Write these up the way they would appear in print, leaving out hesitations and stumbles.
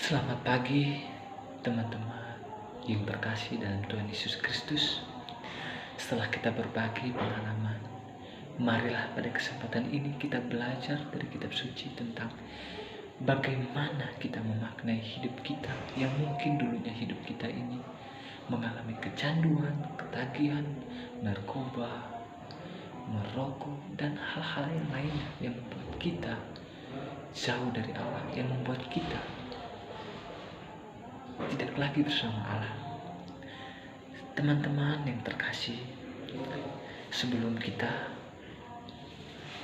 Selamat pagi teman-teman yang terkasih dalam Tuhan Yesus Kristus. Setelah kita berbagi pengalaman, marilah pada kesempatan ini kita belajar dari kitab suci tentang bagaimana kita memaknai hidup kita yang mungkin dulunya hidup kita ini mengalami kecanduan, ketagihan, narkoba, merokok, dan hal-hal yang lainnya yang membuat kita jauh dari Allah, yang membuat kita tidak lagi bersama Allah. Teman-teman yang terkasih, sebelum kita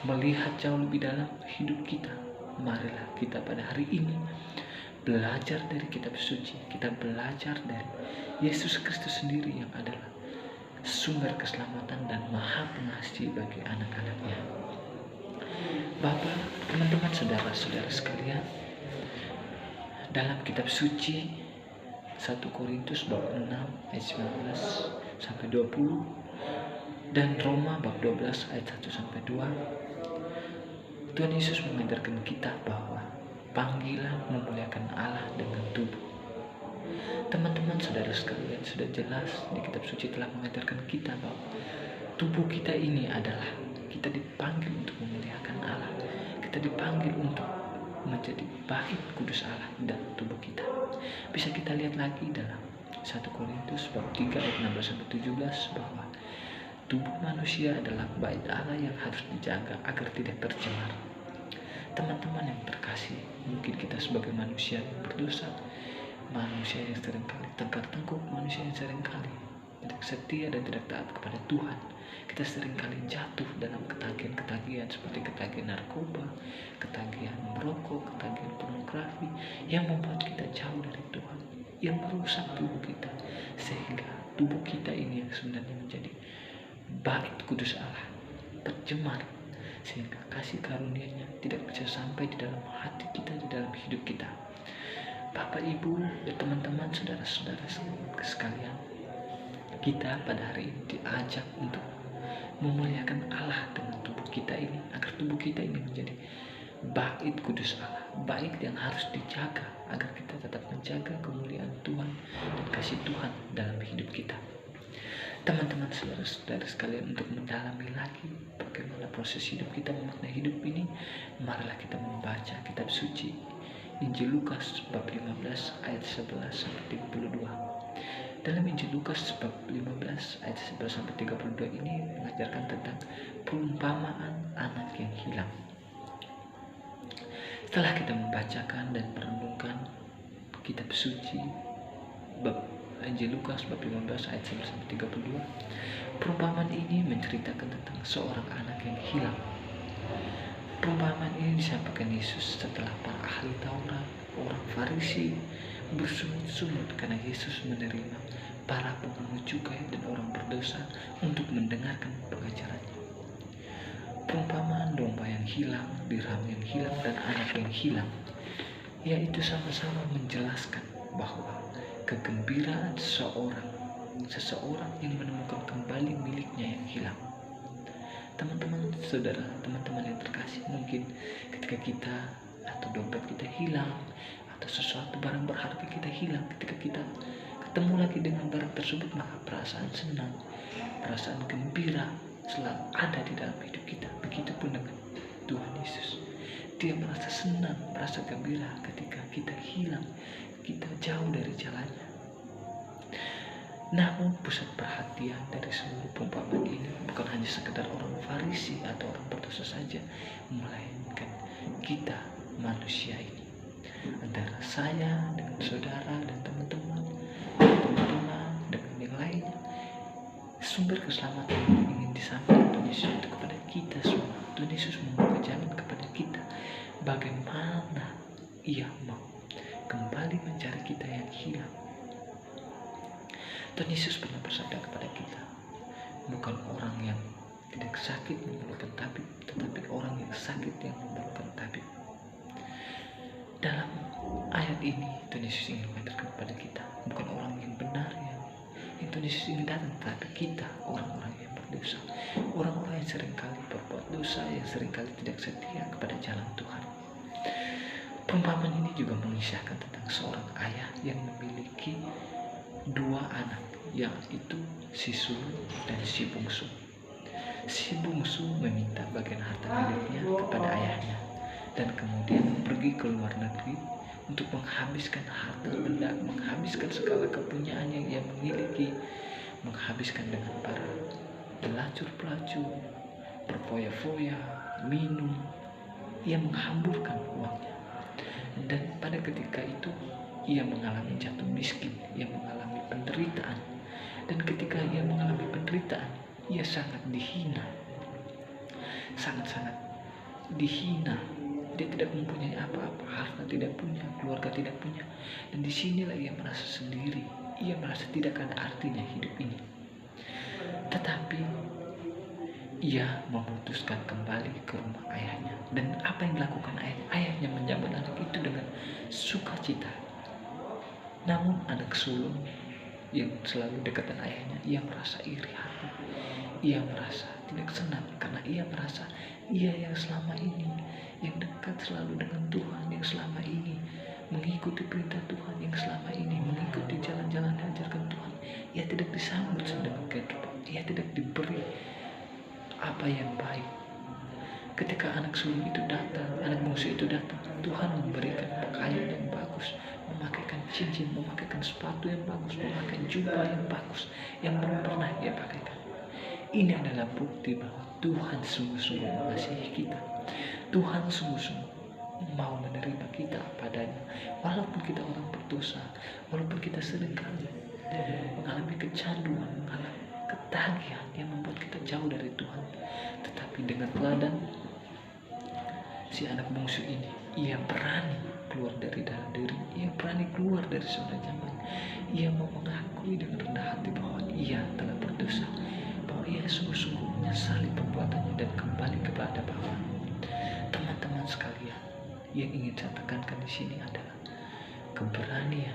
melihat jauh lebih dalam hidup kita, marilah kita pada hari ini belajar dari kitab suci. Kita belajar dari Yesus Kristus sendiri yang adalah sumber keselamatan dan maha pengasih bagi anak-anaknya. Bapak, teman-teman, saudara-saudara sekalian, dalam kitab suci 1 Korintus bab 6 ayat 19 sampai 20 dan Roma bab 12 ayat 1 sampai 2, Tuhan Yesus mengajarkan kita bahwa panggilan memuliakan Allah dengan tubuh. Teman-teman, saudara sekalian, sudah jelas di kitab suci telah mengajarkan kita bahwa tubuh kita ini adalah kita dipanggil untuk memuliakan Allah. Kita dipanggil untuk menjadi bait kudus Allah dalam tubuh kita. Bisa kita lihat lagi dalam 1 Korintus bab 3 ayat 16-17 bahwa tubuh manusia adalah bait Allah yang harus dijaga agar tidak tercemar. Teman-teman yang terkasih, mungkin kita sebagai manusia yang berdosa, manusia yang seringkali tegak-tengkuk, manusia yang seringkali tidak setia dan tidak taat kepada Tuhan, kita seringkali jatuh dalam ketagihan-ketagihan seperti ketagihan narkoba, ketagihan merokok, ketagihan pornografi yang membuat kita jauh dari Tuhan, yang merusak tubuh kita, sehingga tubuh kita ini yang sebenarnya menjadi bait kudus Allah tercemar, sehingga kasih karunia-Nya tidak bisa sampai di dalam hati kita, di dalam hidup kita. Bapak, Ibu, dan teman-teman, saudara-saudara sekalian, kita pada hari ini diajak untuk memuliakan Allah dengan tubuh kita ini, agar tubuh kita ini menjadi bait kudus Allah, bait yang harus dijaga agar kita tetap menjaga kemuliaan Tuhan dan kasih Tuhan dalam hidup kita. Teman-teman, saudara-saudara sekalian, untuk mendalami lagi bagaimana proses hidup kita, memaknai hidup ini, marilah kita membaca kitab suci Injil Lukas bab 15 ayat 11 sampai 32. Dalam Injil Lukas bab 15 ayat 11 sampai 32 ini mengajarkan tentang perumpamaan anak yang hilang. Setelah kita membacakan dan merenungkan kitab suci bab Injil Lukas bab 15 ayat 11 sampai 32, perumpamaan ini menceritakan tentang seorang anak yang hilang. Perumpamaan ini disampaikan Yesus setelah para ahli Taurat, orang Farisi bersungut-sungut karena Yesus menerima para pemungut cukai dan orang berdosa untuk mendengarkan pengajarannya. Perumpamaan domba yang hilang, dirham yang hilang, dan anak yang hilang, yaitu sama-sama menjelaskan bahwa kegembiraan seseorang yang menemukan kembali miliknya yang hilang. Teman-teman, saudara, teman-teman yang terkasih, mungkin ketika kita atau dompet kita hilang, atau sesuatu barang berharga kita hilang, ketika kita ketemu lagi dengan barang tersebut, maka perasaan senang, perasaan gembira selalu ada di dalam hidup kita. Begitupun dengan Tuhan Yesus. Dia merasa senang, merasa gembira ketika kita hilang, kita jauh dari jalannya. Namun pusat perhatian dari seluruh perumpamaan ini bukan hanya sekedar orang Farisi atau orang berdosa saja, melainkan kita manusia ini. Antara saya dengan saudara dan teman-teman dengan yang lainnya, sumber keselamatan yang ingin disampaikan Tuhan Yesus itu kepada kita semua. Tuhan Yesus membuka jalan kepada kita bagaimana Ia mau kembali mencari kita yang hilang. Tuhan Yesus pernah bersabda kepada kita, bukan orang yang tidak sakit memerlukan tabib, tetapi orang yang sakit yang memerlukan tabib. Dalam ayat ini Tuhan Yesus ingin mengatakan kepada kita, bukan orang yang benar yang Tuhan Yesus ingin datang, tetapi kita, orang-orang yang berdosa, orang-orang yang seringkali berbuat dosa, yang seringkali tidak setia kepada jalan Tuhan. Perumpamaan ini ini juga mengisahkan tentang seorang ayah yang memiliki dua anak, yaitu si sulung dan si bungsu. Si bungsu meminta bagian harta miliknya kepada ayahnya dan kemudian pergi ke luar negeri untuk menghabiskan harta benda, menghabiskan segala kepunyaan yang ia miliki, menghabiskan dengan para pelacur-pelacur, berfoya-foya, minum. Ia menghamburkan uangnya, dan pada ketika itu ia mengalami jatuh miskin, ia mengalami penderitaan, dan ketika ia mengalami penderitaan, ia sangat dihina, sangat-sangat dihina. Dia tidak mempunyai apa-apa, harta tidak punya, keluarga tidak punya, dan disinilah ia merasa sendiri, ia merasa tidak ada artinya hidup ini. Tetapi ia memutuskan kembali ke rumah ayahnya, dan apa yang dilakukan ayahnya menyambut anak itu dengan sukacita. Namun anak sulung yang selalu dekat dengan ayahnya, ia merasa iri hati, ia merasa tidak senang karena ia merasa ia yang selama ini yang dekat selalu dengan Tuhan, yang selama ini mengikuti perintah Tuhan, yang selama ini mengikuti jalan-jalan yang diajarkan Tuhan, ia tidak disambut sedemikian rupa, ia tidak diberi apa yang baik. Ketika anak sulung itu datang, anak bungsu itu datang, Tuhan memberikan pakaian yang bagus, memakaikan cincin, memakaikan sepatu yang bagus, memakaikan jubah yang bagus yang belum pernah ia pakaikan. Ini adalah bukti bahwa Tuhan sungguh-sungguh mengasihi kita. Tuhan sungguh-sungguh mau menerima kita padanya, walaupun kita orang berdosa, walaupun kita seringkali mengalami kecanduan, mengalami ketagihan yang membuat kita jauh dari Tuhan. Tetapi dengan teladan si anak bungsu ini, ia berani keluar dari dalam diri, ia berani keluar dari zona nyaman. Ia mau mengakui dengan rendah hati bahwa ia telah berdosa, bahwa ia sungguh-sungguh menyesali perbuatannya dan kembali kepada Bapa. Teman-teman sekalian, yang ingin saya tekankan di sini adalah keberanian,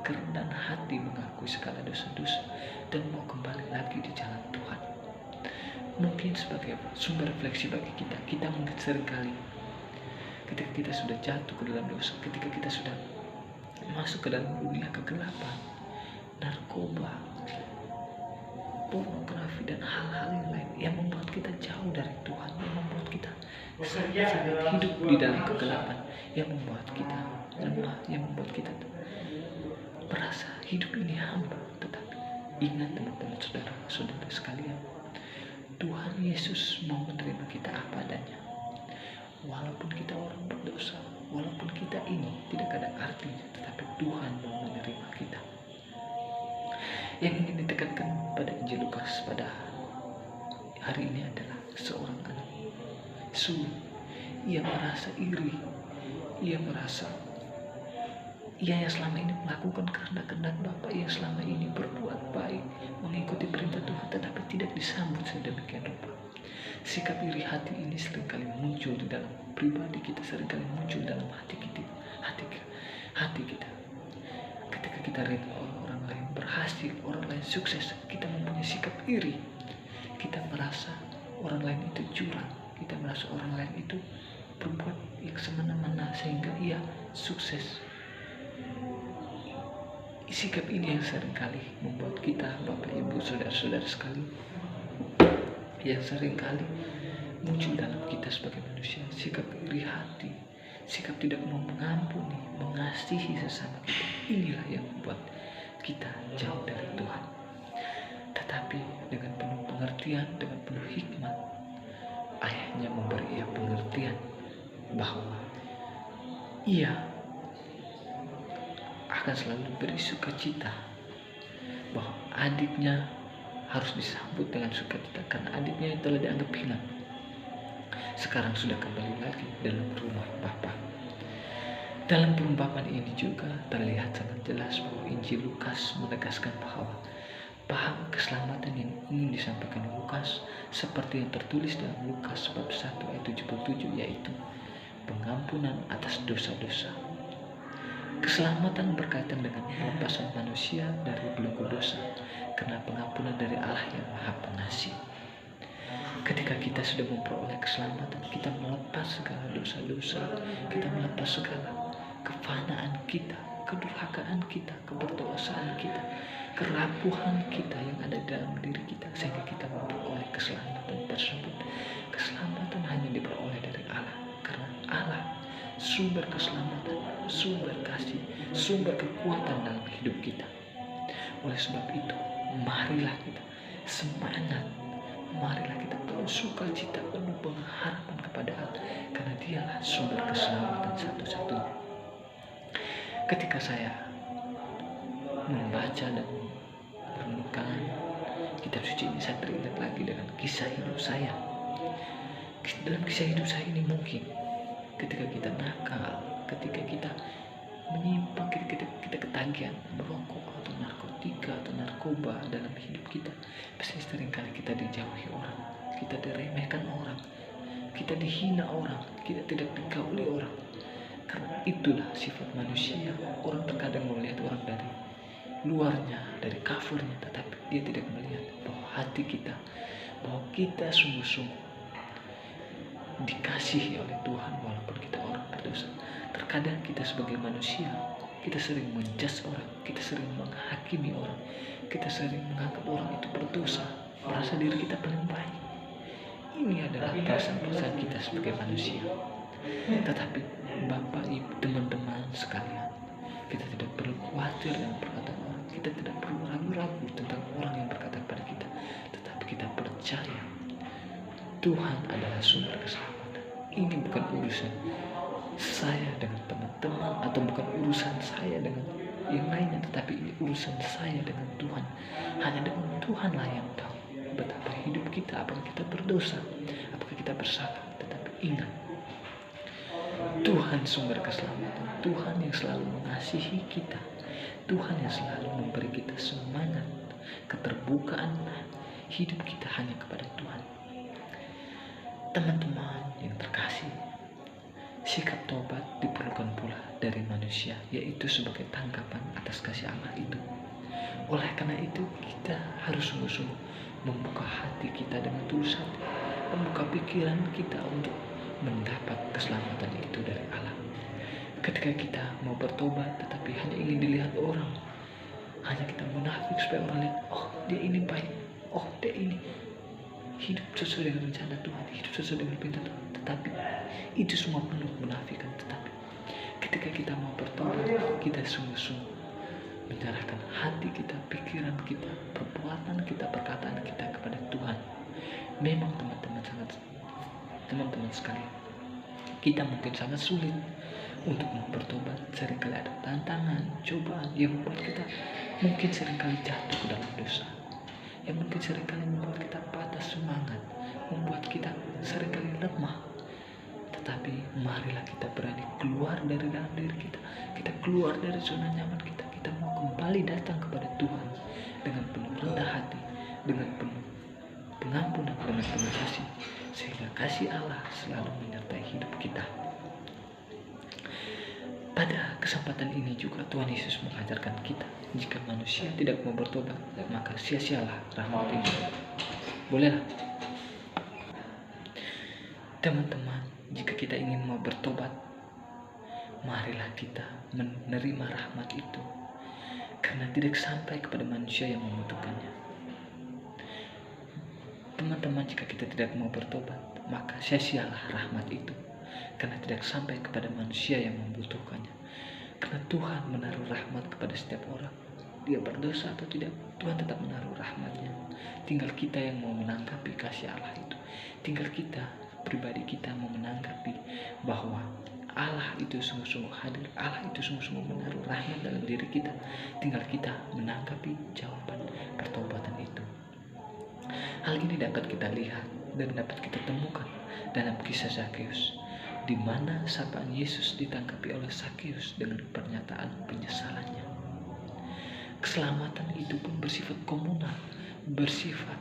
kerendahan hati mengakui segala dosa-dosa dan mau kembali lagi di jalan Tuhan. Mungkin sebagai sumber refleksi bagi kita mungkin seringkali ketika kita sudah jatuh ke dalam dosa, ketika kita sudah masuk ke dalam dunia kegelapan, narkoba, pornografi dan hal-hal yang lain yang membuat kita jauh dari Tuhan, yang membuat kita sangat hidup di dalam kegelapan, yang membuat kita lemah, yang membuat kita merasa hidup ini hamba. Tetapi ingat teman-teman, saudara-saudara sekalian, Tuhan Yesus mau menerima kita apa adanya. Walaupun kita orang berdosa, walaupun kita ini tidak ada artinya, tetapi Tuhan mau menerima kita. Yang ingin ditekankan pada Injil Lukas pada hari ini adalah seorang anak sulung. Ia merasa iri, ia merasa ia yang selama ini melakukan kehendak Bapa, ia selama ini berbuat baik, mengikuti perintah Tuhan, tetapi tidak disambut sedemikian rupa. Sikap iri hati ini seringkali muncul di dalam pribadi kita, seringkali muncul dalam hati kita. Ketika kita lihat orang lain berhasil, orang lain sukses, kita mempunyai sikap iri. Kita merasa orang lain itu curang, kita merasa orang lain itu berbuat yang semena-mena sehingga ia sukses. Sikap ini yang seringkali membuat kita, Bapak Ibu, saudara-saudara sekalian, yang seringkali muncul dalam kita sebagai manusia, sikap iri hati, sikap tidak mau mengampuni, mengasihi sesama kita. Inilah yang membuat kita jauh dari Tuhan. Tetapi dengan penuh pengertian, dengan penuh hikmat, ayahnya memberi ia pengertian bahwa ia akan selalu beri sukacita, bahwa adiknya harus disambut dengan sukacita karena adiknya yang telah dianggap hilang sekarang sudah kembali lagi dalam rumah Bapa. Dalam perumpamaan ini juga terlihat sangat jelas bahwa Injil Lukas menegaskan bahwa paham keselamatan yang ingin disampaikan Lukas seperti yang tertulis dalam Lukas bab 1 ayat 77, yaitu pengampunan atas dosa-dosa. Keselamatan berkaitan dengan pelepasan manusia dari belenggu dosa karena pengampunan dari Allah yang Maha Pengasih. Ketika kita sudah memperoleh keselamatan, kita melepas segala dosa-dosa, kita melepas segala kefanian kita, kedurhakaan kita, keberdosaan kita, kerapuhan kita yang ada dalam diri kita, sehingga kita memperoleh keselamatan tersebut. Keselamatan hanya diperoleh dari Allah, karena Allah sumber keselamatan, sumber kasih, sumber kekuatan dalam hidup kita. Oleh sebab itu, marilah kita semangat, marilah kita penuh sukacita, penuh pengharapan kepada Allah, karena Dialah sumber keselamatan satu-satunya. Ketika saya membaca dan merenungkan kitab suci ini, saya teringat lagi dengan kisah hidup saya. Dalam kisah hidup saya ini, mungkin ketika kita nakal, ketika kita menyimpang, ketika kita ketagihan merokok atau narkotika atau narkoba dalam hidup kita, pasti seringkali kita dijauhi orang, kita diremehkan orang, kita dihina orang, kita tidak digauli orang. Karena itulah sifat manusia. Orang terkadang melihat orang dari luarnya, dari covernya, tetapi dia tidak melihat bahwa hati kita, bahwa kita sungguh-sungguh dikasihi oleh Tuhan walaupun kita orang berdosa. Terkadang kita sebagai manusia, kita sering menjudge orang, kita sering menghakimi orang, kita sering menganggap orang itu berdosa, merasa diri kita paling baik. Ini adalah perasaan-perasaan kita sebagai manusia. Tetapi Bapak, Ibu, teman-teman sekalian, kita tidak perlu khawatir dengan perkataan orang, kita tidak perlu ragu-ragu tentang orang yang berkata kepada kita, tetapi kita percaya Tuhan adalah sumber keselamatan. Ini bukan urusan saya dengan teman-teman, atau bukan urusan saya dengan yang lainnya, tetapi ini urusan saya dengan Tuhan. Hanya dengan Tuhanlah yang tahu betapa hidup kita, apakah kita berdosa, apakah kita bersalah. Tetapi ingat, Tuhan sumber keselamatan, Tuhan yang selalu mengasihi kita, Tuhan yang selalu memberi kita semangat, keterbukaan hidup kita hanya kepada Tuhan. Teman-teman yang terkasih, sikap tobat diperlukan pula dari manusia, yaitu sebagai tanggapan atas kasih Allah itu. Oleh karena itu, kita harus sungguh-sungguh membuka hati kita dengan tulus hati, membuka pikiran kita untuk mendapat keselamatan itu dari Allah. Ketika kita mau bertobat tetapi hanya ingin dilihat orang, hanya kita munafik supaya orang lihat, oh dia ini baik, oh dia ini hidup sesuai dengan rencana Tuhan, hidup sesuai dengan perintah Tuhan, tetapi itu semua penuh kemunafikan. Tetapi ketika kita mau bertobat, kita sungguh-sungguh menyerahkan hati kita, pikiran kita, perbuatan kita, perkataan kita kepada Tuhan. Memang teman-teman sekalian, kita mungkin sangat sulit untuk bertobat. Seringkali ada tantangan, cobaan yang membuat kita mungkin seringkali jatuh ke dalam dosa, yang mungkin seringkali membuat kita patah semangat, membuat kita seringkali lemah. Tetapi marilah kita berani keluar dari dalam diri kita, kita keluar dari zona nyaman kita, kita mau kembali datang kepada Tuhan dengan penuh rendah hati, dengan penuh pengampunan, dengan penuh kasih, sehingga kasih Allah selalu menyertai hidup kita. Pada kesempatan ini juga Tuhan Yesus mengajarkan kita, jika manusia tidak mau bertobat, maka sia-sialah rahmat itu. Bolehlah teman-teman, jika kita ingin mau bertobat, marilah kita menerima rahmat itu, karena tidak sampai kepada manusia yang membutuhkannya. Teman-teman, jika kita tidak mau bertobat, maka sia-sialah rahmat itu, karena tidak sampai kepada manusia yang membutuhkannya. Karena Tuhan menaruh rahmat kepada setiap orang, dia berdosa atau tidak, Tuhan tetap menaruh rahmatnya. Tinggal kita yang mau menanggapi kasih Allah itu, tinggal kita pribadi kita mau menanggapi bahwa Allah itu sungguh-sungguh hadir, Allah itu sungguh-sungguh menaruh rahmat dalam diri kita. Tinggal kita menanggapi jawaban pertobatan itu. Hal ini dapat kita lihat dan dapat kita temukan dalam kisah Zakheus, di mana sapaan Yesus ditanggapi oleh Zakheus dengan pernyataan penyesalannya. Keselamatan itu pun bersifat komunal, bersifat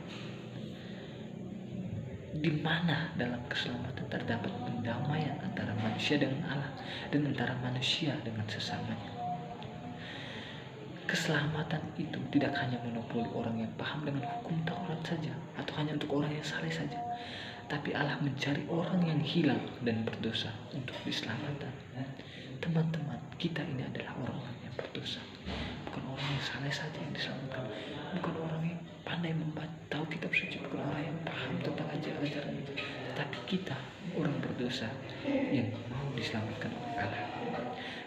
di mana dalam keselamatan terdapat pendamaian antara manusia dengan Allah dan antara manusia dengan sesamanya. Keselamatan itu tidak hanya monopoli orang yang paham dengan hukum Taurat saja, atau hanya untuk orang yang saleh saja, tapi Allah mencari orang yang hilang dan berdosa untuk diselamatkan. teman-teman, kita ini adalah orang-orang yang berdosa. Bukan orang yang saleh saja yang diselamatkan, bukan orang yang pandai membaca tahu kitab suci, bukan orang yang paham tentang ajaran itu, tetapi kita orang berdosa yang mau diselamatkan oleh Allah.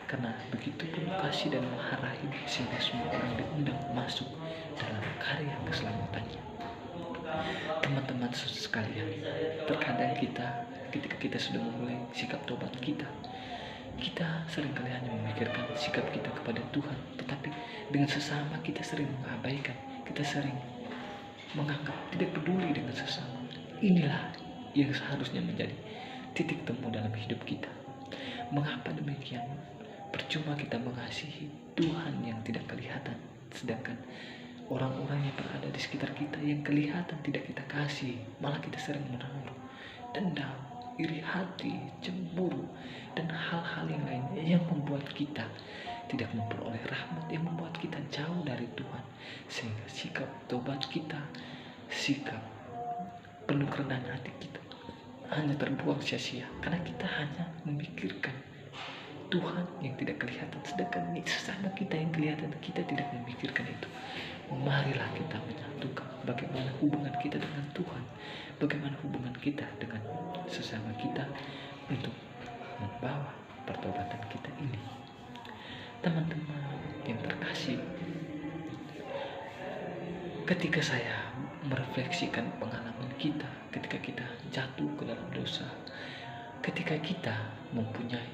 Karena begitu penuh kasih dan maha rahim, sehingga semua orang diundang masuk dalam karya keselamatannya. Teman-teman sekalian, terkadang kita ketika kita sudah memulai sikap tobat kita seringkali hanya memikirkan sikap kita kepada Tuhan, tetapi dengan sesama kita sering mengabaikan, kita sering menganggap tidak peduli dengan sesama. Inilah yang seharusnya menjadi titik temu dalam hidup kita. Mengapa demikian? Percuma kita mengasihi Tuhan yang tidak kelihatan, sedangkan orang-orang yang berada di sekitar kita yang kelihatan tidak kita kasih, malah kita sering menaruh dendam, iri hati, cemburu, dan hal-hal yang lainnya yang membuat kita tidak memperoleh rahmat, yang membuat kita jauh dari Tuhan, sehingga sikap tobat kita, sikap penuh kerendahan hati kita hanya terbuang sia-sia karena kita hanya memikirkan Tuhan yang tidak kelihatan, sedangkan sesama kita yang kelihatan kita tidak memikirkan itu. Marilah kita menyatukan bagaimana hubungan kita dengan Tuhan, bagaimana hubungan kita dengan sesama kita untuk membawa pertobatan kita ini. Teman-teman yang terkasih, ketika saya merefleksikan pengalaman kita ketika kita jatuh ke dalam dosa, ketika kita mempunyai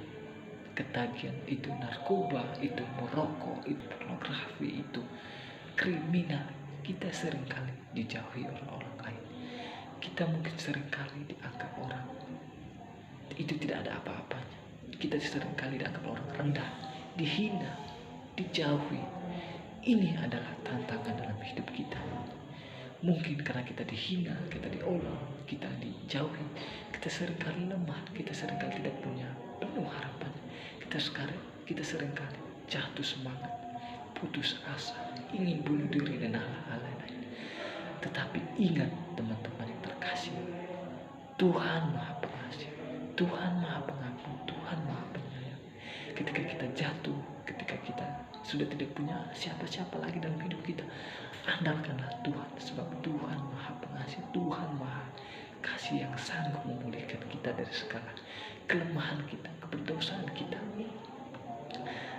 ketagihan, itu narkoba, itu merokok, itu pornografi, itu kriminal, kita seringkali dijauhi oleh orang lain. Kita mungkin seringkali dianggap orang itu tidak ada apa-apanya. Kita seringkali dianggap orang rendah, dihina, dijauhi. Ini adalah tantangan dalam hidup kita. Mungkin karena kita dihina, kita diolok, kita dijauhi, kita seringkali lemah, kita seringkali tidak punya penuh harapan. Kita seringkali jatuh semangat, putus asa, ingin bunuh diri dan hal-hal lain. Tetapi ingat teman-teman yang terkasih, Tuhan Maha Pengasih, Tuhan Maha Pengampun, Tuhan Maha Penyayang. Ketika kita jatuh, ketika kita sudah tidak punya siapa-siapa lagi dalam hidup kita, andalkanlah Tuhan, sebab Tuhan Maha Pengasih, Tuhan Maha Kasih yang sanggup memulihkan kita dari segala kelemahan kita, keberdosaan kita.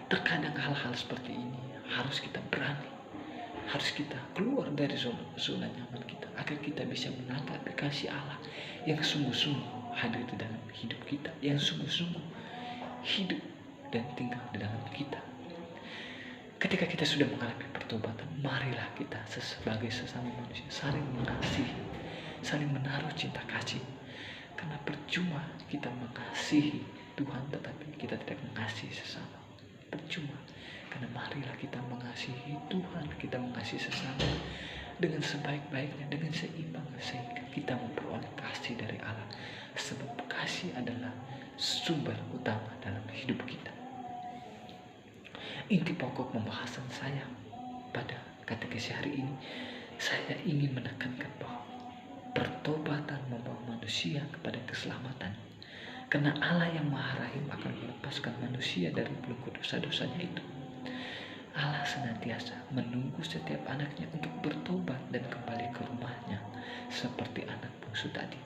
Terkadang hal-hal seperti ini harus kita berani, harus kita keluar dari zona nyaman kita, agar kita bisa menanggapi kasih Allah yang sungguh-sungguh hadir di dalam hidup kita, yang sungguh-sungguh hidup dan tinggal di dalam kita. Ketika kita sudah mengalami pertobatan, marilah kita sebagai sesama manusia saling mengasihi, saling menaruh cinta kasih. Karena percuma kita mengasihi Tuhan tetapi kita tidak mengasihi sesama. Percuma. Karena marilah kita mengasihi Tuhan, kita mengasihi sesama dengan sebaik-baiknya, dengan seimbang, sehingga kita memperoleh kasih dari Allah. Sebab kasih adalah sumber utama dalam hidup kita. Inti pokok pembahasan saya pada katekesi hari ini, saya ingin menekankan bahwa pertobatan membawa manusia kepada keselamatan. Karena Allah yang Maha Rahim akan melepaskan manusia dari belenggu dosa-dosanya itu. Allah senantiasa menunggu setiap anaknya untuk bertobat dan kembali ke rumahnya seperti anak bungsu tadi.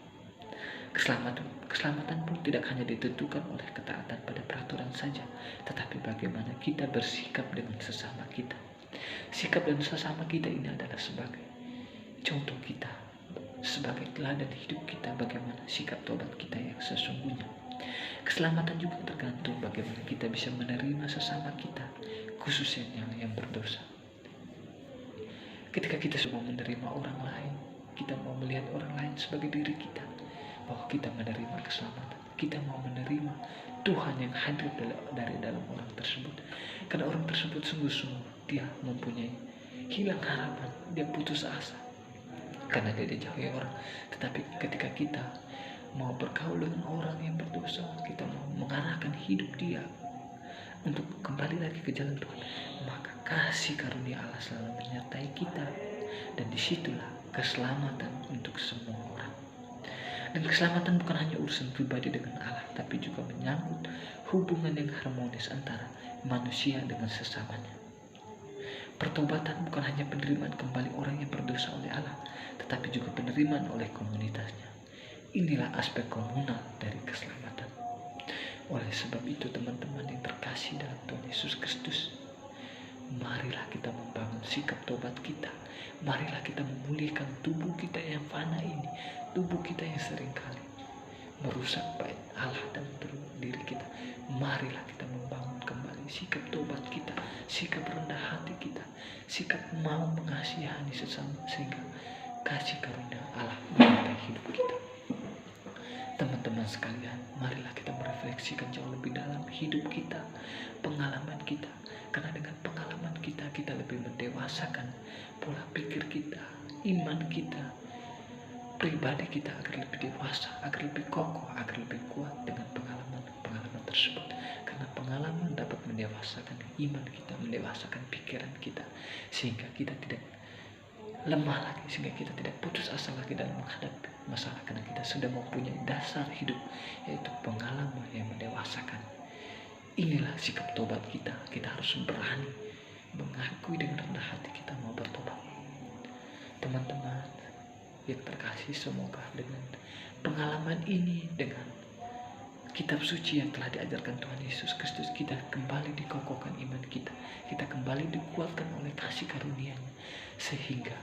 Keselamatan pun tidak hanya ditentukan oleh ketaatan pada peraturan saja, tetapi bagaimana kita bersikap dengan sesama kita. Sikap dan sesama kita ini adalah sebagai contoh kita, sebagai teladan hidup kita, bagaimana sikap tobat kita yang sesungguhnya. Keselamatan juga tergantung bagaimana kita bisa menerima sesama kita, khususnya yang berdosa. Ketika kita semua menerima orang lain, kita mau melihat orang lain sebagai diri kita, bahwa kita menerima keselamatan, kita mau menerima Tuhan yang hadir dari dalam orang tersebut. Karena orang tersebut sungguh-sungguh dia mempunyai hilang harapan, dia putus asa karena dia dijauhi orang. Tetapi ketika kita mau bergaul dengan orang yang berdosa, kita mau mengarahkan hidup dia untuk kembali lagi ke jalan Tuhan, maka kasih karunia Allah selalu menyertai kita, dan disitulah keselamatan untuk semua orang. Dan keselamatan bukan hanya urusan pribadi dengan Allah, tapi juga menyangkut hubungan yang harmonis antara manusia dengan sesamanya. Pertobatan bukan hanya penerimaan kembali orang yang berdosa oleh Allah, tetapi juga penerimaan oleh komunitasnya. Inilah aspek komunal dari keselamatan. Oleh sebab itu teman-teman yang terkasih dalam Tuhan Yesus Kristus, marilah kita membangun sikap tobat kita. Marilah kita memulihkan tubuh kita yang fana ini, tubuh kita yang seringkali merusak bait Allah dan diri kita. Marilah kita membangun kembali sikap tobat kita, sikap rendah hati kita, sikap mau mengasihani sesama, sehingga kasih karunia Allah menyertai hidup kita. Teman-teman sekalian, marilah kita merefleksikan jauh lebih dalam hidup kita, pengalaman kita. Karena dengan pengalaman kita, kita lebih mendewasakan pola pikir kita, iman kita, pribadi kita agar lebih dewasa, agar lebih kokoh, agar lebih kuat dengan pengalaman tersebut. Karena pengalaman dapat mendewasakan iman kita, mendewasakan pikiran kita, sehingga kita tidak lemah lagi, sehingga kita tidak putus asa lagi dalam menghadapi masalah, karena kita sudah mempunyai dasar hidup, yaitu pengalaman yang mendewasakan. Inilah sikap tobat kita. Kita harus berani mengakui dengan rendah hati kita mau bertobat. Teman-teman yang terkasih, semoga dengan pengalaman ini, dengan kitab suci yang telah diajarkan Tuhan Yesus Kristus, kita kembali dikokohkan iman kita, kita kembali dikuatkan oleh kasih karunia-Nya, sehingga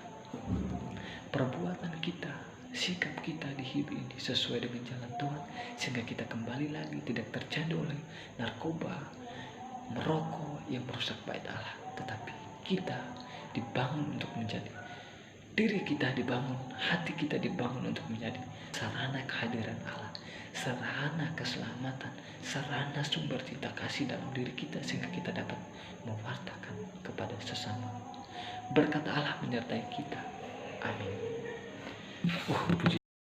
perbuatan kita, sikap kita di hidup ini sesuai dengan jalan Tuhan, sehingga kita kembali lagi tidak tercandu oleh narkoba, merokok yang merusak bait Allah, tetapi kita dibangun untuk menjadi, diri kita dibangun, hati kita dibangun untuk menjadi sarana kehadiran Allah, sarana keselamatan, sarana sumber cinta kasih dalam diri kita, sehingga kita dapat mewartakan kepada sesama. Berkat Allah menyertai kita. Amin. Puji